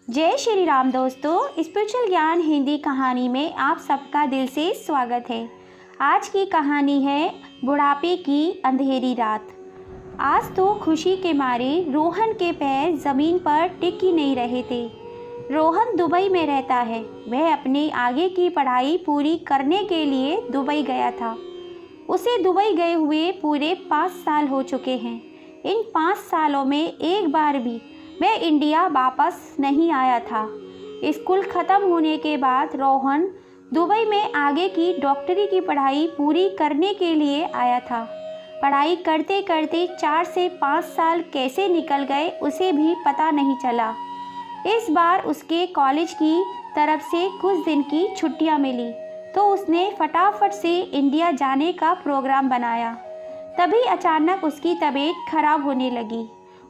जय श्री राम दोस्तों, स्पिरिचुअल ज्ञान हिंदी कहानी में आप सबका दिल से स्वागत है। आज की कहानी है बुढ़ापे की अंधेरी रात। आज तो खुशी के मारे रोहन के पैर ज़मीन पर टिक ही नहीं रहे थे। रोहन दुबई में रहता है। वह अपने आगे की पढ़ाई पूरी करने के लिए दुबई गया था। उसे दुबई गए हुए पूरे 5 साल हो चुके हैं। इन 5 सालों में एक बार भी वह इंडिया वापस नहीं आया था। स्कूल ख़त्म होने के बाद रोहन दुबई में आगे की डॉक्टरी की पढ़ाई पूरी करने के लिए आया था। पढ़ाई करते करते 4 से 5 साल कैसे निकल गए उसे भी पता नहीं चला। इस बार उसके कॉलेज की तरफ से कुछ दिन की छुट्टियां मिली तो उसने फटाफट से इंडिया जाने का प्रोग्राम बनाया। तभी अचानक उसकी तबीयत खराब होने लगी।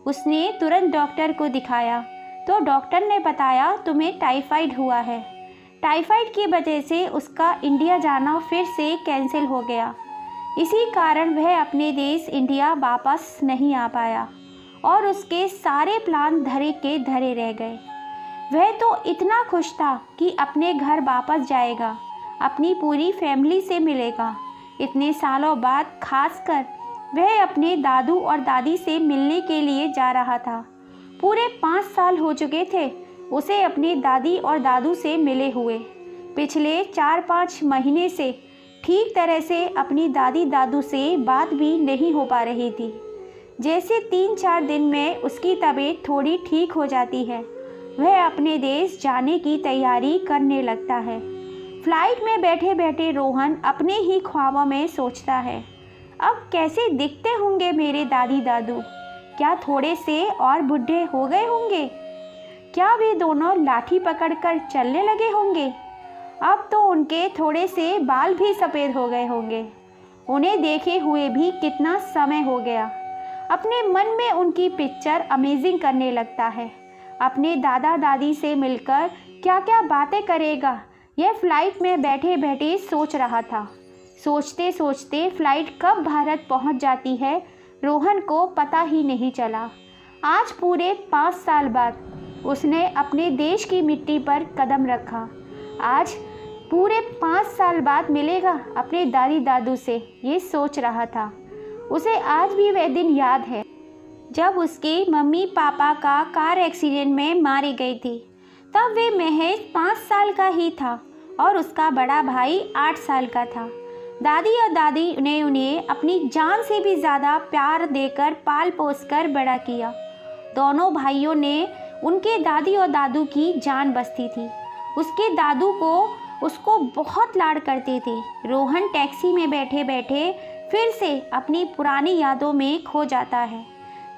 उसने तुरंत डॉक्टर को दिखाया तो डॉक्टर ने बताया तुम्हें टाइफाइड हुआ है। टाइफाइड की वजह से उसका इंडिया जाना फिर से कैंसिल हो गया। इसी कारण वह अपने देश इंडिया वापस नहीं आ पाया और उसके सारे प्लान धरे के धरे रह गए। वह तो इतना खुश था कि अपने घर वापस जाएगा, अपनी पूरी फैमिली से मिलेगा। इतने सालों बाद खासकर वह अपने दादू और दादी से मिलने के लिए जा रहा था। पूरे 5 साल हो चुके थे उसे अपनी दादी और दादू से मिले हुए। पिछले 4-5 महीने से ठीक तरह से अपनी दादी दादू से बात भी नहीं हो पा रही थी। जैसे 3-4 दिन में उसकी तबीयत थोड़ी ठीक हो जाती है, वह अपने देश जाने की तैयारी करने लगता है। फ्लाइट में बैठे बैठे रोहन अपने ही ख्वाबों में सोचता है, अब कैसे दिखते होंगे मेरे दादी दादू? क्या थोड़े से और बुढ़े हो गए होंगे? क्या वे दोनों लाठी पकड़कर चलने लगे होंगे? अब तो उनके थोड़े से बाल भी सफ़ेद हो गए होंगे। उन्हें देखे हुए भी कितना समय हो गया। अपने मन में उनकी पिक्चर अमेजिंग करने लगता है। अपने दादा दादी से मिलकर क्या क्या बातें करेगा, यह फ्लाइट में बैठे बैठे सोच रहा था। सोचते सोचते फ्लाइट कब भारत पहुंच जाती है रोहन को पता ही नहीं चला। आज पूरे 5 साल बाद उसने अपने देश की मिट्टी पर कदम रखा। आज पूरे 5 साल बाद मिलेगा अपने दादी दादू से, ये सोच रहा था। उसे आज भी वह दिन याद है जब उसके मम्मी पापा का कार एक्सीडेंट में मारे गए थे। तब वे महज 5 साल का ही था और उसका बड़ा भाई 8 साल का था। दादी और दादी ने उन्हें अपनी जान से भी ज़्यादा प्यार देकर पाल पोस कर बड़ा किया। दोनों भाइयों ने उनके दादी और दादू की जान बसती थी। उसके दादू को उसको बहुत लाड करते थे। रोहन टैक्सी में बैठे बैठे फिर से अपनी पुरानी यादों में खो जाता है।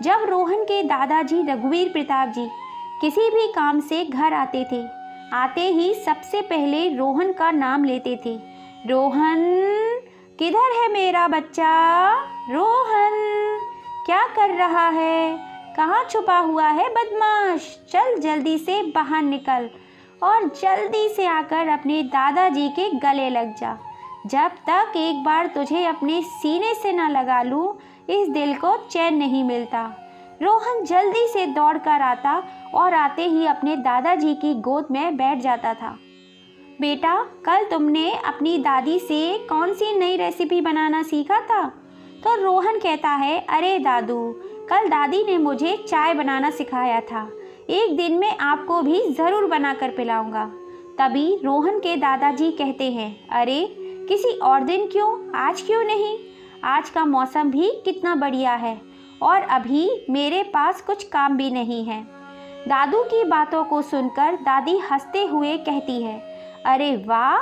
जब रोहन के दादाजी रघुवीर प्रताप जी किसी भी काम से घर आते थे, आते ही सबसे पहले रोहन का नाम लेते थे। रोहन, किधर है मेरा बच्चा? रोहन, क्या कर रहा है? कहाँ छुपा हुआ है बदमाश? चल जल्दी से बाहर निकल और जल्दी से आकर अपने दादाजी के गले लग जा। जब तक एक बार तुझे अपने सीने से ना लगा लूँ, इस दिल को चैन नहीं मिलता। रोहन जल्दी से दौड़ कर आता और आते ही अपने दादाजी की गोद में बैठ जाता था। बेटा, कल तुमने अपनी दादी से कौन सी नई रेसिपी बनाना सीखा था? तो रोहन कहता है, अरे दादू, कल दादी ने मुझे चाय बनाना सिखाया था। एक दिन में आपको भी ज़रूर बनाकर पिलाऊंगा। तभी रोहन के दादाजी कहते हैं, अरे किसी और दिन क्यों, आज क्यों नहीं? आज का मौसम भी कितना बढ़िया है और अभी मेरे पास कुछ काम भी नहीं है। दादू की बातों को सुनकर दादी हंसते हुए कहती है, अरे वाह,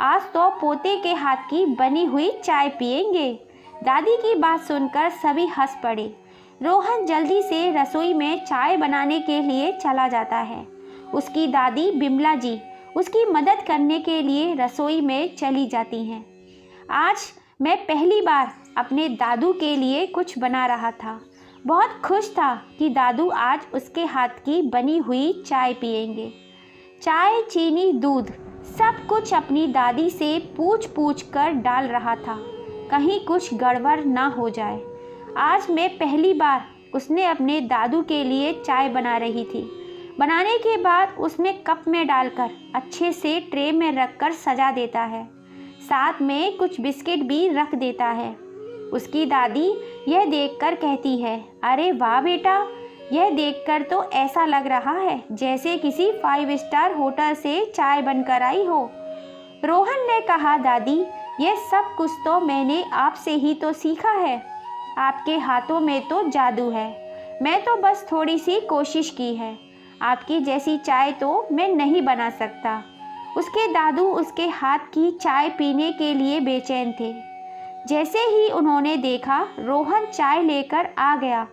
आज तो पोते के हाथ की बनी हुई चाय पिएंगे। दादी की बात सुनकर सभी हंस पड़े। रोहन जल्दी से रसोई में चाय बनाने के लिए चला जाता है। उसकी दादी बिमला जी उसकी मदद करने के लिए रसोई में चली जाती हैं। आज मैं पहली बार अपने दादू के लिए कुछ बना रहा था। बहुत खुश था कि दादू आज उसके हाथ की बनी हुई चाय पिएंगे। चाय, चीनी, दूध सब कुछ अपनी दादी से पूछ पूछ कर डाल रहा था, कहीं कुछ गड़बड़ ना हो जाए। आज मैं पहली बार उसने अपने दादू के लिए चाय बना रही थी। बनाने के बाद उसमें कप में डालकर अच्छे से ट्रे में रखकर सजा देता है। साथ में कुछ बिस्किट भी रख देता है। उसकी दादी यह देखकर कहती है, अरे वाह बेटा, यह देखकर तो ऐसा लग रहा है जैसे किसी 5 स्टार होटल से चाय बनकर आई हो। रोहन ने कहा, दादी यह सब कुछ तो मैंने आपसे ही तो सीखा है। आपके हाथों में तो जादू है, मैं तो बस थोड़ी सी कोशिश की है। आपकी जैसी चाय तो मैं नहीं बना सकता। उसके दादू उसके हाथ की चाय पीने के लिए बेचैन थे। जैसे ही उन्होंने देखा रोहन चाय लेकर आ गया,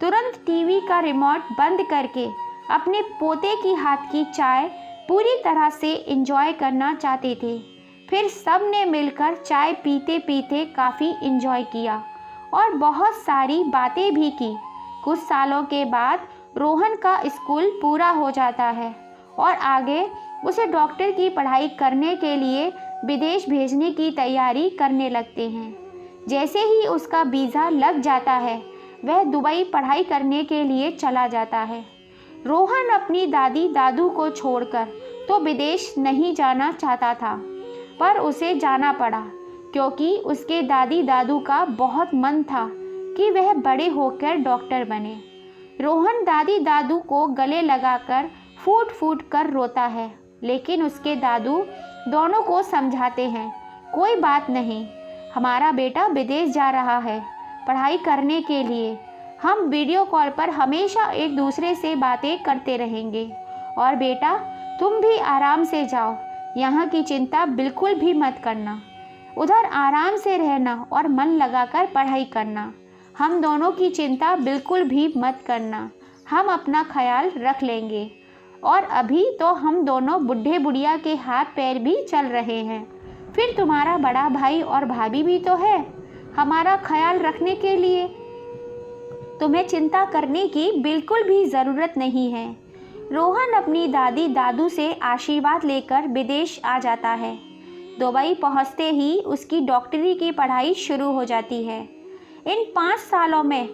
तुरंत टीवी का रिमोट बंद करके अपने पोते की हाथ की चाय पूरी तरह से एंजॉय करना चाहते थे। फिर सब ने मिलकर चाय पीते पीते काफ़ी एंजॉय किया और बहुत सारी बातें भी की। कुछ सालों के बाद रोहन का स्कूल पूरा हो जाता है और आगे उसे डॉक्टर की पढ़ाई करने के लिए विदेश भेजने की तैयारी करने लगते हैं। जैसे ही उसका वीज़ा लग जाता है वह दुबई पढ़ाई करने के लिए चला जाता है। रोहन अपनी दादी दादू को छोड़कर तो विदेश नहीं जाना चाहता था, पर उसे जाना पड़ा क्योंकि उसके दादी दादू का बहुत मन था कि वह बड़े होकर डॉक्टर बने। रोहन दादी दादू को गले लगाकर फूट फूट कर रोता है, लेकिन उसके दादू दोनों को समझाते हैं, कोई बात नहीं, हमारा बेटा विदेश जा रहा है पढ़ाई करने के लिए। हम वीडियो कॉल पर हमेशा एक दूसरे से बातें करते रहेंगे। और बेटा तुम भी आराम से जाओ, यहाँ की चिंता बिल्कुल भी मत करना। उधर आराम से रहना और मन लगाकर पढ़ाई करना। हम दोनों की चिंता बिल्कुल भी मत करना, हम अपना ख्याल रख लेंगे। और अभी तो हम दोनों बुढ़े बुढ़िया के हाथ पैर भी चल रहे हैं, फिर तुम्हारा बड़ा भाई और भाभी भी तो है हमारा ख्याल रखने के लिए। तुम्हें चिंता करने की बिल्कुल भी ज़रूरत नहीं है। रोहन अपनी दादी दादू से आशीर्वाद लेकर विदेश आ जाता है। दुबई पहुंचते ही उसकी डॉक्टरी की पढ़ाई शुरू हो जाती है। इन 5 सालों में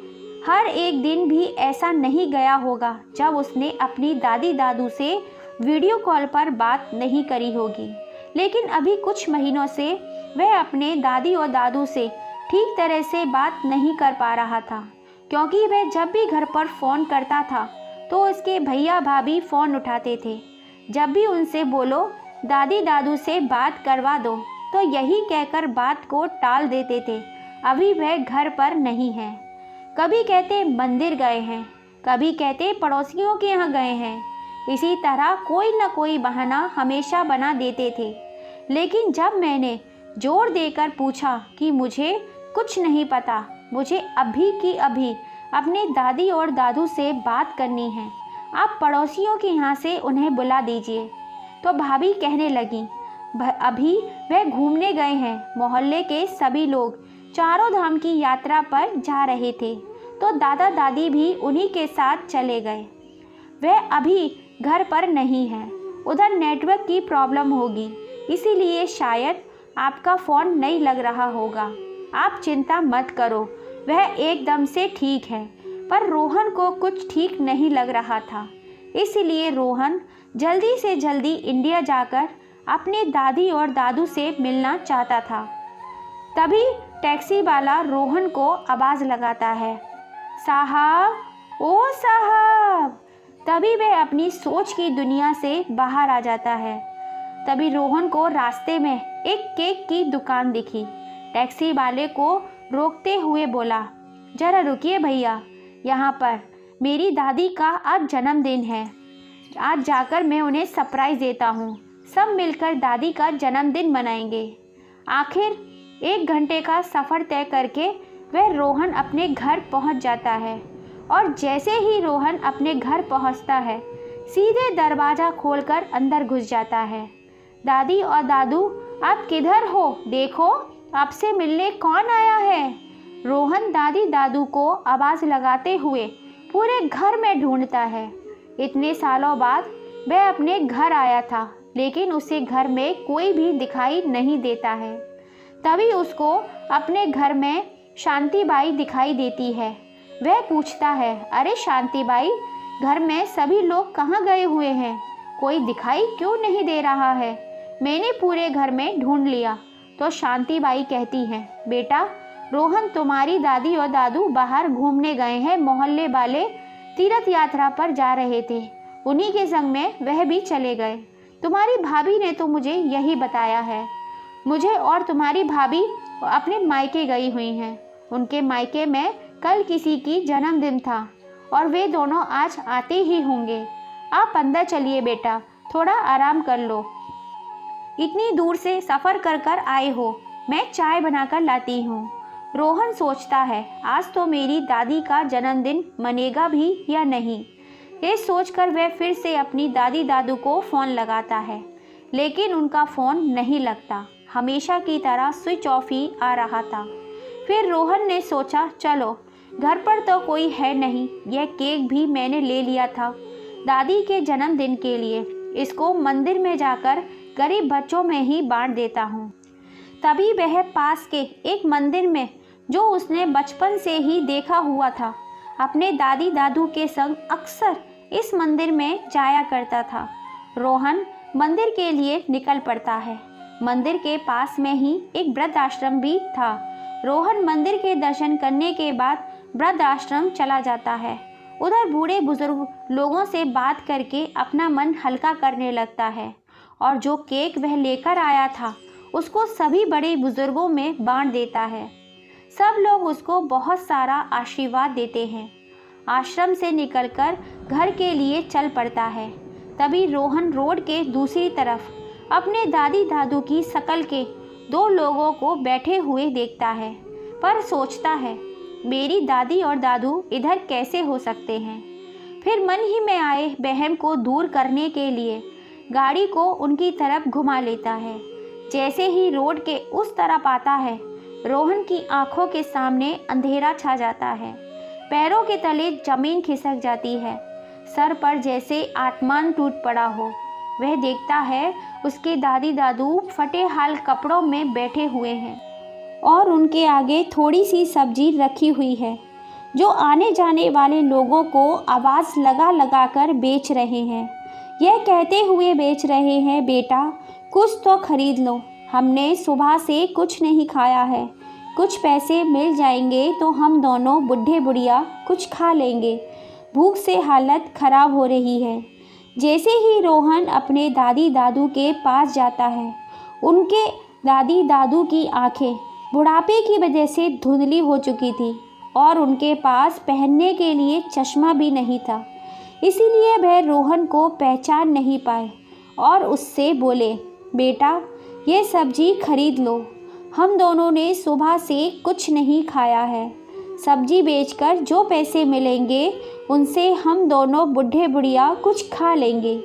हर एक दिन भी ऐसा नहीं गया होगा जब उसने अपनी दादी दादू से वीडियो कॉल पर बात नहीं करी होगी। लेकिन अभी कुछ महीनों से वह अपने दादी और दादू से ठीक तरह से बात नहीं कर पा रहा था, क्योंकि वह जब भी घर पर फ़ोन करता था तो उसके भैया भाभी फ़ोन उठाते थे। जब भी उनसे बोलो दादी दादू से बात करवा दो तो यही कहकर बात को टाल देते थे, अभी वह घर पर नहीं है। कभी कहते मंदिर गए हैं, कभी कहते पड़ोसियों के यहाँ गए हैं। इसी तरह कोई न कोई बहाना हमेशा बना देते थे। लेकिन जब मैंने जोर देकर पूछा कि मुझे कुछ नहीं पता, मुझे अभी की अभी अपने दादी और दादू से बात करनी है, आप पड़ोसियों के यहाँ से उन्हें बुला दीजिए, तो भाभी कहने लगी अभी वह घूमने गए हैं। मोहल्ले के सभी लोग चारों धाम की यात्रा पर जा रहे थे, तो दादा दादी भी उन्हीं के साथ चले गए। वह अभी घर पर नहीं है, उधर नेटवर्क की प्रॉब्लम होगी, इसीलिए शायद आपका फ़ोन नहीं लग रहा होगा। आप चिंता मत करो, वह एकदम से ठीक है। पर रोहन को कुछ ठीक नहीं लग रहा था, इसलिए रोहन जल्दी से जल्दी इंडिया जाकर अपने दादी और दादू से मिलना चाहता था। तभी टैक्सी वाला रोहन को आवाज़ लगाता है, साहब, ओ साहब। तभी वह अपनी सोच की दुनिया से बाहर आ जाता है। तभी रोहन को रास्ते में एक केक की दुकान दिखी। टैक्सी वाले को रोकते हुए बोला, जरा रुकिए भैया, यहाँ पर मेरी दादी का आज जन्मदिन है, आज जाकर मैं उन्हें सरप्राइज़ देता हूँ, सब मिलकर दादी का जन्मदिन मनाएंगे। आखिर 1 घंटे का सफ़र तय करके वह रोहन अपने घर पहुँच जाता है। और जैसे ही रोहन अपने घर पहुँचता है, सीधे दरवाज़ा खोलकर अंदर घुस जाता है। दादी और दादू, आप किधर हो? देखो आपसे मिलने कौन आया है। रोहन दादी दादू को आवाज़ लगाते हुए पूरे घर में ढूंढता है। इतने सालों बाद वह अपने घर आया था, लेकिन उसे घर में कोई भी दिखाई नहीं देता है। तभी उसको अपने घर में शांति बाई दिखाई देती है। वह पूछता है, अरे शांति बाई, घर में सभी लोग कहाँ गए हुए हैं? कोई दिखाई क्यों नहीं दे रहा है? मैंने पूरे घर में ढूंढ लिया तो शांति बाई कहती हैं, बेटा रोहन तुम्हारी दादी और दादू बाहर घूमने गए हैं। मोहल्ले वाले तीर्थ यात्रा पर जा रहे थे, उन्हीं के संग में वह भी चले गए। तुम्हारी भाभी ने तो मुझे यही बताया है। मुझे और तुम्हारी भाभी अपने मायके गई हुई हैं। उनके मायके में कल किसी की जन्मदिन था और वे दोनों आज आते ही होंगे। आप अंदर चलिए बेटा, थोड़ा आराम कर लो। इतनी दूर से सफ़र कर कर आए हो, मैं चाय बनाकर लाती हूँ। रोहन सोचता है आज तो मेरी दादी का जन्मदिन मनेगा भी या नहीं। ये सोचकर वह फिर से अपनी दादी दादू को फ़ोन लगाता है, लेकिन उनका फ़ोन नहीं लगता। हमेशा की तरह स्विच ऑफ ही आ रहा था। फिर रोहन ने सोचा चलो घर पर तो कोई है नहीं, यह केक भी मैंने ले लिया था दादी के जन्मदिन के लिए, इसको मंदिर में जाकर गरीब बच्चों में ही बांट देता हूँ। तभी वह पास के एक मंदिर में, जो उसने बचपन से ही देखा हुआ था, अपने दादी दादू के संग अक्सर इस मंदिर में जाया करता था। रोहन मंदिर के लिए निकल पड़ता है। मंदिर के पास में ही एक वृद्ध आश्रम भी था। रोहन मंदिर के दर्शन करने के बाद वृद्ध आश्रम चला जाता है। उधर बूढ़े बुजुर्ग लोगों से बात करके अपना मन हल्का करने लगता है और जो केक वह लेकर आया था उसको सभी बड़े बुजुर्गों में बांट देता है। सब लोग उसको बहुत सारा आशीर्वाद देते हैं। आश्रम से निकलकर घर के लिए चल पड़ता है। तभी रोहन रोड के दूसरी तरफ अपने दादी दादू की शक्ल के दो लोगों को बैठे हुए देखता है, पर सोचता है मेरी दादी और दादू इधर कैसे हो सकते हैं। फिर मन ही में आए वहम को दूर करने के लिए गाड़ी को उनकी तरफ घुमा लेता है। जैसे ही रोड के उस तरफ आता है, रोहन की आंखों के सामने अंधेरा छा जाता है। पैरों के तले जमीन खिसक जाती है। सर पर जैसे आसमान टूट पड़ा हो। वह देखता है उसके दादी दादू फटे हाल कपड़ों में बैठे हुए हैं और उनके आगे थोड़ी सी सब्जी रखी हुई है, जो आने जाने वाले लोगों को आवाज़ लगा लगा कर बेच रहे हैं। यह कहते हुए बेच रहे हैं, बेटा कुछ तो खरीद लो, हमने सुबह से कुछ नहीं खाया है, कुछ पैसे मिल जाएंगे तो हम दोनों बुढ़े बुढ़िया कुछ खा लेंगे, भूख से हालत ख़राब हो रही है। जैसे ही रोहन अपने दादी दादू के पास जाता है, उनके दादी दादू की आंखें बुढ़ापे की वजह से धुंधली हो चुकी थी और उनके पास पहनने के लिए चश्मा भी नहीं था, इसीलिए वह रोहन को पहचान नहीं पाए और उससे बोले, बेटा ये सब्जी खरीद लो, हम दोनों ने सुबह से कुछ नहीं खाया है, सब्जी बेचकर जो पैसे मिलेंगे उनसे हम दोनों बुढ़े बुढ़िया कुछ खा लेंगे।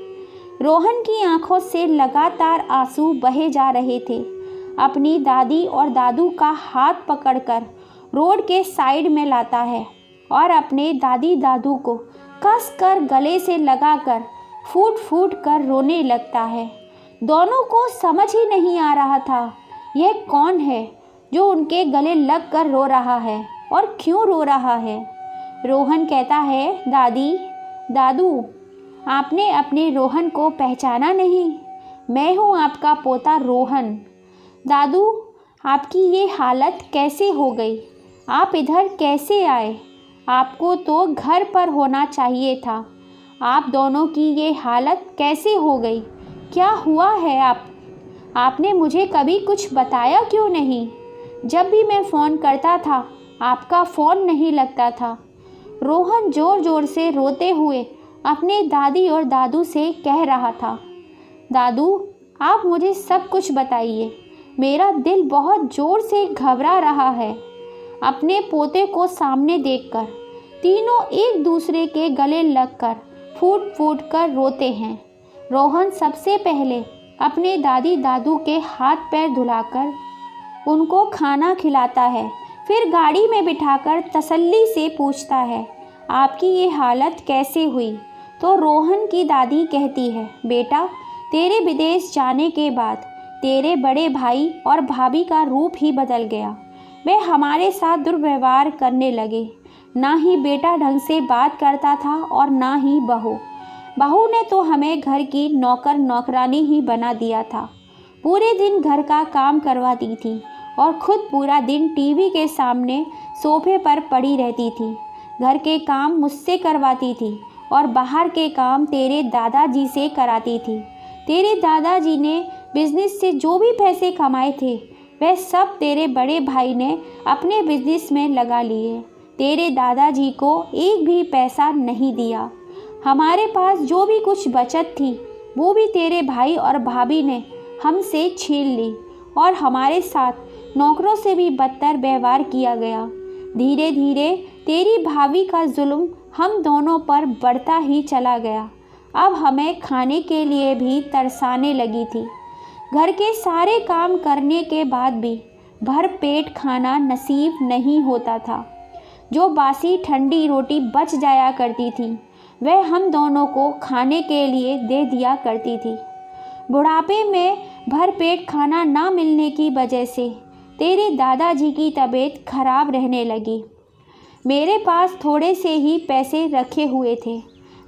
रोहन की आंखों से लगातार आंसू बहे जा रहे थे। अपनी दादी और दादू का हाथ पकड़कर रोड के साइड में लाता है और अपने दादी दादू को कस कर गले से लगाकर फूट फूट कर रोने लगता है। दोनों को समझ ही नहीं आ रहा था यह कौन है जो उनके गले लग कर रो रहा है और क्यों रो रहा है। रोहन कहता है, दादी दादू आपने अपने रोहन को पहचाना नहीं, मैं हूँ आपका पोता रोहन। दादू आपकी ये हालत कैसे हो गई, आप इधर कैसे आए, आपको तो घर पर होना चाहिए था, आप दोनों की ये हालत कैसे हो गई, क्या हुआ है आपने मुझे कभी कुछ बताया क्यों नहीं। जब भी मैं फ़ोन करता था आपका फ़ोन नहीं लगता था। रोहन ज़ोर ज़ोर से रोते हुए अपने दादी और दादू से कह रहा था, दादू आप मुझे सब कुछ बताइए, मेरा दिल बहुत ज़ोर से घबरा रहा है। अपने पोते को सामने देखकर तीनों एक दूसरे के गले लगकर फूट फूट कर रोते हैं। रोहन सबसे पहले अपने दादी दादू के हाथ पैर धुलाकर उनको खाना खिलाता है, फिर गाड़ी में बिठाकर तसल्ली से पूछता है, आपकी ये हालत कैसे हुई। तो रोहन की दादी कहती है, बेटा तेरे विदेश जाने के बाद तेरे बड़े भाई और भाभी का रूप ही बदल गया, वे हमारे साथ दुर्व्यवहार करने लगे, ना ही बेटा ढंग से बात करता था और ना ही बहू। बहू ने तो हमें घर की नौकर नौकरानी ही बना दिया था। पूरे दिन घर का काम करवाती थी और खुद पूरा दिन टीवी के सामने सोफे पर पड़ी रहती थी। घर के काम मुझसे करवाती थी और बाहर के काम तेरे दादाजी से कराती थी। तेरे दादाजी ने बिजनेस से जो भी पैसे कमाए थे वह सब तेरे बड़े भाई ने अपने बिजनेस में लगा लिए। तेरे दादाजी को एक भी पैसा नहीं दिया। हमारे पास जो भी कुछ बचत थी वो भी तेरे भाई और भाभी ने हमसे छीन ली और हमारे साथ नौकरों से भी बदतर व्यवहार किया गया। धीरे धीरे तेरी भाभी का जुल्म हम दोनों पर बढ़ता ही चला गया। अब हमें खाने के लिए भी तरसाने लगी थी। घर के सारे काम करने के बाद भी भर पेट खाना नसीब नहीं होता था। जो बासी ठंडी रोटी बच जाया करती थी वह हम दोनों को खाने के लिए दे दिया करती थी। बुढ़ापे में भर पेट खाना ना मिलने की वजह से तेरे दादाजी की तबीयत खराब रहने लगी। मेरे पास थोड़े से ही पैसे रखे हुए थे।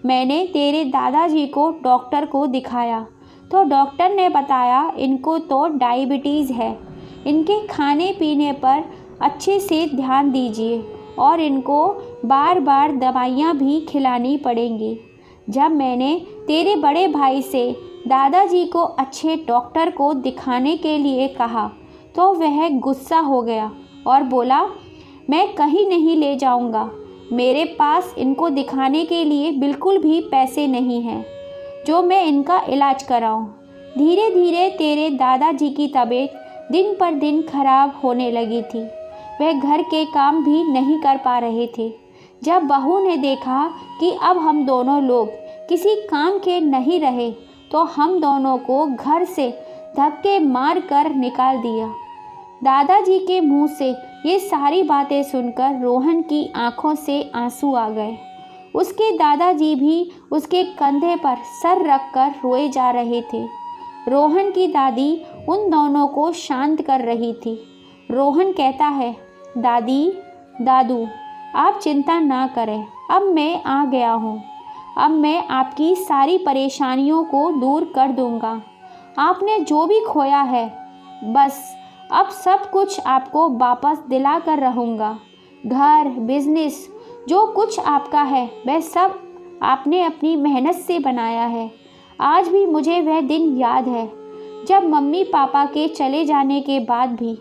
मैंने तेरे दादाजी को डॉक्टर को दिखाया तो डॉक्टर ने बताया इनको तो डायबिटीज़ है, इनके खाने पीने पर अच्छे से ध्यान दीजिए और इनको बार बार दवाइयाँ भी खिलानी पड़ेंगी। जब मैंने तेरे बड़े भाई से दादाजी को अच्छे डॉक्टर को दिखाने के लिए कहा तो वह गुस्सा हो गया और बोला, मैं कहीं नहीं ले जाऊंगा, मेरे पास इनको दिखाने के लिए बिल्कुल भी पैसे नहीं हैं जो मैं इनका इलाज कराऊं। धीरे धीरे तेरे दादाजी की तबीयत दिन पर दिन खराब होने लगी थी। वह घर के काम भी नहीं कर पा रहे थे। जब बहू ने देखा कि अब हम दोनों लोग किसी काम के नहीं रहे तो हम दोनों को घर से धक्के मार कर निकाल दिया। दादाजी के मुंह से ये सारी बातें सुनकर रोहन की आंखों से आंसू आ गए। उसके दादाजी भी उसके कंधे पर सर रखकर रोए जा रहे थे। रोहन की दादी उन दोनों को शांत कर रही थी। रोहन कहता है, दादी दादू आप चिंता ना करें, अब मैं आ गया हूँ। अब मैं आपकी सारी परेशानियों को दूर कर दूँगा। आपने जो भी खोया है बस अब सब कुछ आपको वापस दिला कर रहूँगा। घर बिजनेस जो कुछ आपका है वह सब आपने अपनी मेहनत से बनाया है। आज भी मुझे वह दिन याद है जब मम्मी पापा के चले जाने के बाद भी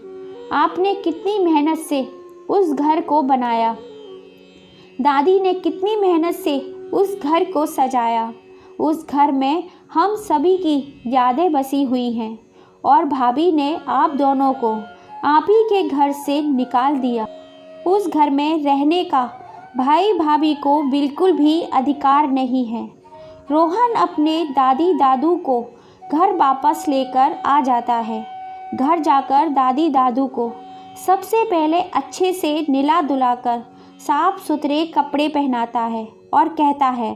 आपने कितनी मेहनत से उस घर को बनाया। दादी ने कितनी मेहनत से उस घर को सजाया। उस घर में हम सभी की यादें बसी हुई हैं और भाभी ने आप दोनों को आप ही के घर से निकाल दिया। उस घर में रहने का भाई भाभी को बिल्कुल भी अधिकार नहीं है। रोहन अपने दादी दादू को घर वापस लेकर आ जाता है। घर जाकर दादी दादू को सबसे पहले अच्छे से निला धुलाकर साफ सुथरे कपड़े पहनाता है और कहता है,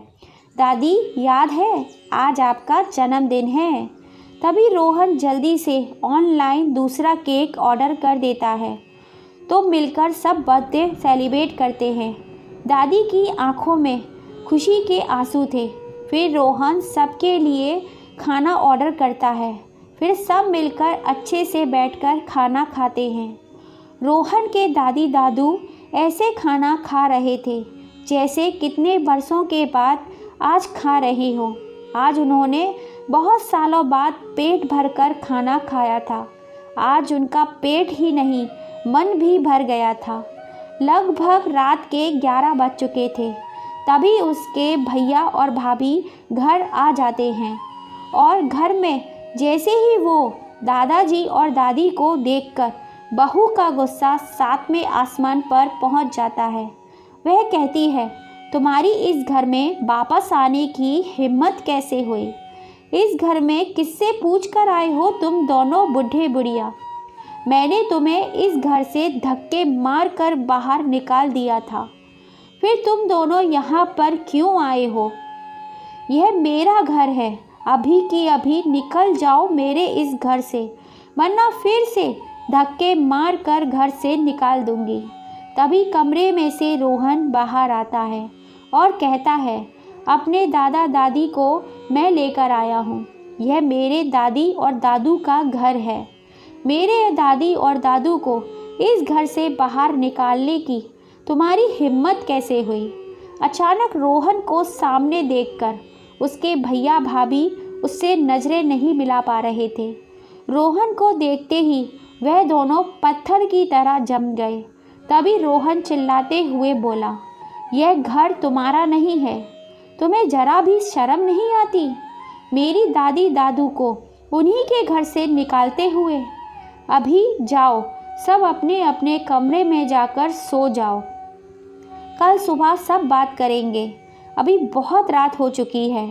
दादी याद है आज आपका जन्मदिन है। तभी रोहन जल्दी से ऑनलाइन दूसरा केक ऑर्डर कर देता है तो मिलकर सब बर्थडे सेलिब्रेट करते हैं। दादी की आंखों में खुशी के आंसू थे। फिर रोहन सबके लिए खाना ऑर्डर करता है। फिर सब मिलकर अच्छे से बैठकर खाना खाते हैं। रोहन के दादी दादू ऐसे खाना खा रहे थे जैसे कितने बरसों के बाद आज खा रहे हो। आज उन्होंने बहुत सालों बाद पेट भरकर खाना खाया था। आज उनका पेट ही नहीं मन भी भर गया था। लगभग रात के 11 बज चुके थे। तभी उसके भैया और भाभी घर आ जाते हैं और घर में जैसे ही वो दादाजी और दादी को देखकर बहू का गुस्सा 7वें आसमान पर पहुंच जाता है। वह कहती है, तुम्हारी इस घर में वापस आने की हिम्मत कैसे हुई? इस घर में किससे पूछ कर आए हो तुम दोनों बूढ़े बुढ़िया? मैंने तुम्हें इस घर से धक्के मार कर बाहर निकाल दिया था, फिर तुम दोनों यहाँ पर क्यों आए हो? यह मेरा घर है, अभी की अभी निकल जाओ मेरे इस घर से, वरना फिर से धक्के मार कर घर से निकाल दूंगी। तभी कमरे में से रोहन बाहर आता है और कहता है, अपने दादा दादी को मैं लेकर आया हूँ। यह मेरे दादी और दादू का घर है। मेरे दादी और दादू को इस घर से बाहर निकालने की तुम्हारी हिम्मत कैसे हुई? अचानक रोहन को सामने देखकर उसके भैया भाभी उससे नज़रें नहीं मिला पा रहे थे। रोहन को देखते ही वह दोनों पत्थर की तरह जम गए। तभी रोहन चिल्लाते हुए बोला, यह घर तुम्हारा नहीं है। तुम्हें जरा भी शर्म नहीं आती मेरी दादी दादू को उन्हीं के घर से निकालते हुए? अभी जाओ, सब अपने अपने कमरे में जाकर सो जाओ। कल सुबह सब बात करेंगे। अभी बहुत रात हो चुकी है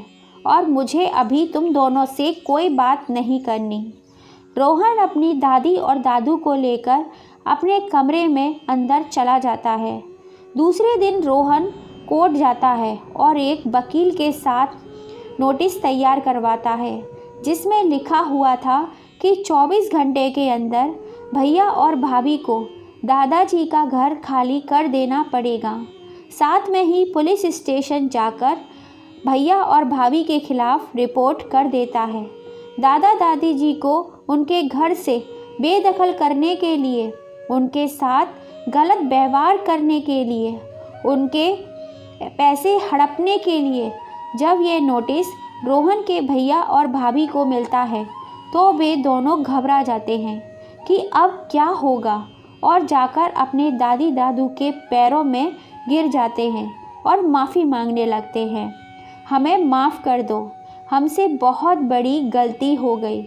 और मुझे अभी तुम दोनों से कोई बात नहीं करनी। रोहन अपनी दादी और दादू को लेकर अपने कमरे में अंदर चला जाता है। दूसरे दिन रोहन कोर्ट जाता है और एक वकील के साथ नोटिस तैयार करवाता है, जिसमें लिखा हुआ था कि 24 घंटे के अंदर भैया और भाभी को दादाजी का घर खाली कर देना पड़ेगा। साथ में ही पुलिस स्टेशन जाकर भैया और भाभी के खिलाफ रिपोर्ट कर देता है। दादा दादी जी को उनके घर से बेदखल करने के लिए, उनके साथ गलत व्यवहार करने के लिए, उनके पैसे हड़पने के लिए जब ये नोटिस रोहन के भैया और भाभी को मिलता है तो वे दोनों घबरा जाते हैं कि अब क्या होगा और जाकर अपने दादी दादू के पैरों में गिर जाते हैं और माफ़ी मांगने लगते हैं। हमें माफ़ कर दो, हमसे बहुत बड़ी गलती हो गई।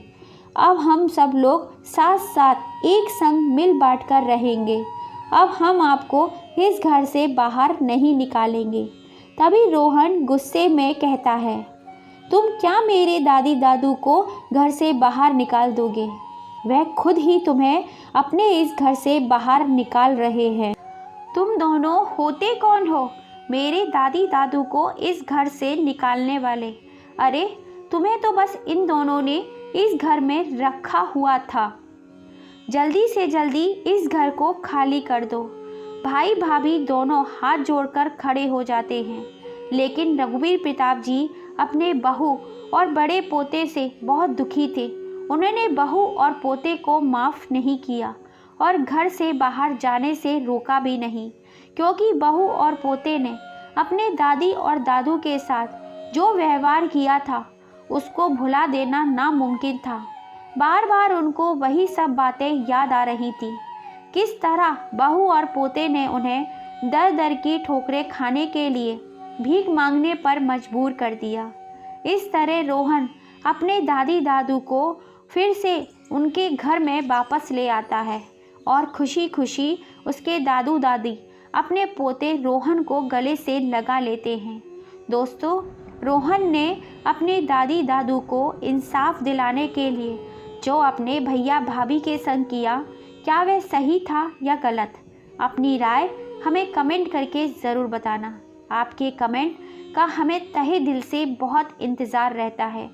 अब हम सब लोग साथ साथ एक संग मिल बांट कर रहेंगे। अब हम आपको इस घर से बाहर नहीं निकालेंगे। तभी रोहन गुस्से में कहता है, तुम क्या मेरे दादी दादू को घर से बाहर निकाल दोगे? वह खुद ही तुम्हें अपने इस घर से बाहर निकाल रहे हैं। तुम दोनों होते कौन हो मेरे दादी दादू को इस घर से निकालने वाले? अरे तुम्हें तो बस इन दोनों ने इस घर में रखा हुआ था। जल्दी से जल्दी इस घर को खाली कर दो। भाई भाभी दोनों हाथ जोड़कर खड़े हो जाते हैं, लेकिन रघुवीर प्रताप जी अपने बहू और बड़े पोते से बहुत दुखी थे। उन्होंने बहू और पोते को माफ़ नहीं किया और घर से बाहर जाने से रोका भी नहीं, क्योंकि बहू और पोते ने अपने दादी और दादू के साथ जो व्यवहार किया था उसको भुला देना नामुमकिन था। बार बार उनको वही सब बातें याद आ रही थी। किस तरह बहू और पोते ने उन्हें दर दर की ठोकरें खाने के लिए भीख मांगने पर मजबूर कर दिया। इस तरह रोहन अपने दादी दादू को फिर से उनके घर में वापस ले आता है और खुशी खुशी उसके दादू दादी अपने पोते रोहन को गले से लगा लेते हैं। दोस्तों, रोहन ने अपने दादी दादू को इंसाफ दिलाने के लिए जो अपने भैया भाभी के संग किया, क्या वह सही था या गलत? अपनी राय हमें कमेंट करके ज़रूर बताना। आपके कमेंट का हमें तहे दिल से बहुत इंतज़ार रहता है।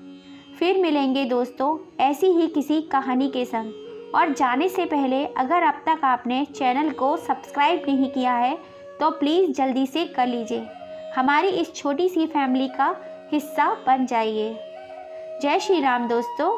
फिर मिलेंगे दोस्तों ऐसी ही किसी कहानी के संग। और जाने से पहले अगर अब तक आपने चैनल को सब्सक्राइब नहीं किया है तो प्लीज़ जल्दी से कर लीजिए। हमारी इस छोटी सी फैमिली का हिस्सा बन जाइए। जय श्री राम दोस्तों।